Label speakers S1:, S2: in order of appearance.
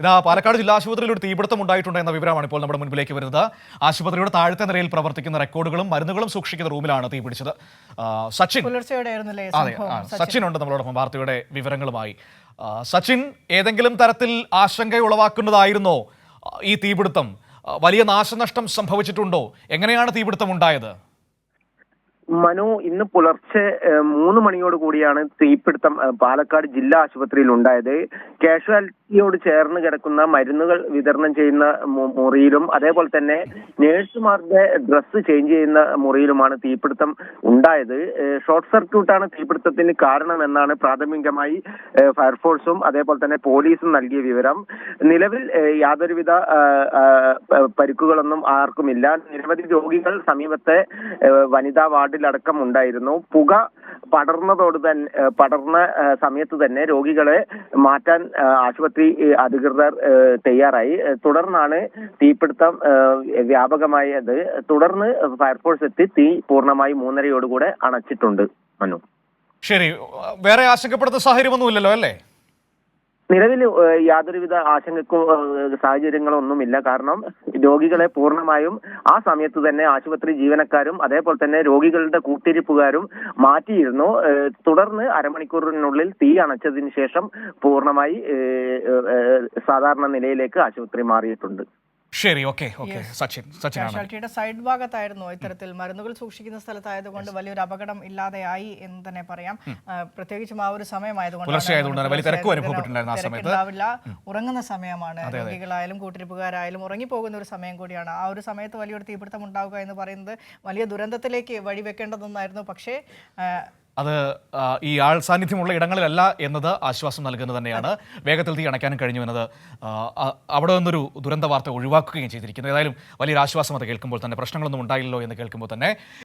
S1: ഇതാ പാലക്കാട് ജില്ലാ ആശുപത്രിയിൽ ഒരു തീപിടുത്തം ഉണ്ടായിട്ടുണ്ട് എന്ന വിവരമാണ് ഇപ്പോൾ നമ്മുടെ മുൻപിലേക്ക് വരുന്നത്. ആശുപത്രിയുടെ താഴത്തെ നിലയിൽ പ്രവർത്തിക്കുന്ന റെക്കോർഡുകളും മരുന്നുകളും സൂക്ഷിക്കുന്ന റൂമിലാണ് തീപിടിച്ചത്. സച്ചിൻ, അതെ, സച്ചിൻ ഉണ്ട് നമ്മളോടൊപ്പം വാർത്തയുടെ വിവരങ്ങളുമായി. സച്ചിൻ, ഏതെങ്കിലും തരത്തിൽ ആശങ്ക ഉളവാക്കുന്നതായിരുന്നോ ഈ തീപിടുത്തം? വലിയ നാശനഷ്ടം സംഭവിച്ചിട്ടുണ്ടോ? എങ്ങനെയാണ് തീപിടുത്തം ഉണ്ടായത്?
S2: മനു, ഇന്ന് പുലർച്ചെ 3 മണിയോട് കൂടിയാണ് തീപിടുത്തം പാലക്കാട് ജില്ലാ ആശുപത്രിയിൽ ഉണ്ടായത്. കാഷ്വാലിറ്റിയോട് ചേർന്ന് കിടക്കുന്ന മരുന്നുകൾ വിതരണം ചെയ്യുന്ന മുറിയിലും അതേപോലെ തന്നെ നേഴ്സുമാരുടെ ഡ്രസ്സ് ചേഞ്ച് ചെയ്യുന്ന മുറിയിലുമാണ് തീപിടുത്തം ഉണ്ടായത്. ഷോർട്ട് സർക്യൂട്ടാണ് തീപിടുത്തത്തിന് കാരണമെന്നാണ് പ്രാഥമികമായി ഫയർഫോഴ്സും അതേപോലെ തന്നെ പോലീസും നൽകിയ വിവരം. നിലവിൽ യാതൊരുവിധ പരിക്കുകളൊന്നും ആർക്കുമില്ല. നിരവധി രോഗികൾ സമീപത്തെ വനിതാ വാർഡിലടക്കം ഉണ്ടായിരുന്നു. പുക പടർന്ന സമയത്ത് തന്നെ രോഗികളെ മാറ്റാൻ ആശുപത്രി അധികൃതർ തയ്യാറായി. തുടർന്നാണ് തീപിടുത്തം വ്യാപകമായത്. തുടർന്ന് ഫയർഫോഴ്സ് എത്തി തീ പൂർണ്ണമായി 3:30 അണച്ചിട്ടുണ്ട്. മനു,
S1: ശരി, വേറെ ആശങ്കപ്പെടുന്ന സാഹചര്യമൊന്നുമില്ലല്ലോ അല്ലേ?
S2: നിലവിൽ യാതൊരുവിധ ആശങ്കക്കോ സാഹചര്യങ്ങളോ ഒന്നുമില്ല. കാരണം രോഗികളെ പൂർണ്ണമായും ആ സമയത്ത് തന്നെ ആശുപത്രി ജീവനക്കാരും അതേപോലെ തന്നെ രോഗികളുടെ കൂട്ടിരിപ്പുകാരും മാറ്റിയിരുന്നു. തുടർന്ന് അരമണിക്കൂറിനുള്ളിൽ തീ അണച്ചതിന് ശേഷം പൂർണ്ണമായി സാധാരണ നിലയിലേക്ക് ആശുപത്രി മാറിയിട്ടുണ്ട്.
S1: ശരി, ഓക്കെ.
S3: കാഷ്വാലിറ്റിയുടെ സൈഡ് ഭാഗത്തായിരുന്നു ഇത്തരത്തിൽ മരുന്നുകൾ സൂക്ഷിക്കുന്ന സ്ഥലത്തായതുകൊണ്ട് വലിയൊരു അപകടം ഇല്ലാതെയായി എന്ന് തന്നെ പറയാം. പ്രത്യേകിച്ചും ആ ഒരു സമയമായതുകൊണ്ട് ഉറങ്ങുന്ന സമയമാണ്. രോഗികളായാലും കൂട്ടിരിപ്പുകാരായാലും ഉറങ്ങിപ്പോകുന്ന ഒരു സമയം കൂടിയാണ്. ആ ഒരു സമയത്ത് വലിയൊരു തീപിടുത്തം ഉണ്ടാവുക എന്ന് പറയുന്നത് വലിയ ദുരന്തത്തിലേക്ക് വഴിവെക്കേണ്ടതൊന്നായിരുന്നു. പക്ഷേ
S1: അത് ഈ ആൾ സാന്നിധ്യമുള്ള ഇടങ്ങളിലല്ല എന്നത് ആശ്വാസം നൽകുന്നത് തന്നെയാണ്. വേഗത്തിൽ തീ അണയ്ക്കാനും കഴിഞ്ഞു എന്നത് അവിടെ നിന്നൊരു ദുരന്ത വാർത്ത ഒഴിവാക്കുകയും ചെയ്തിരിക്കുന്നത്. ഏതായാലും വലിയൊരു ആശ്വാസം അത് കേൾക്കുമ്പോൾ തന്നെ, പ്രശ്നങ്ങളൊന്നും ഉണ്ടായില്ലല്ലോ എന്ന് കേൾക്കുമ്പോൾ തന്നെ.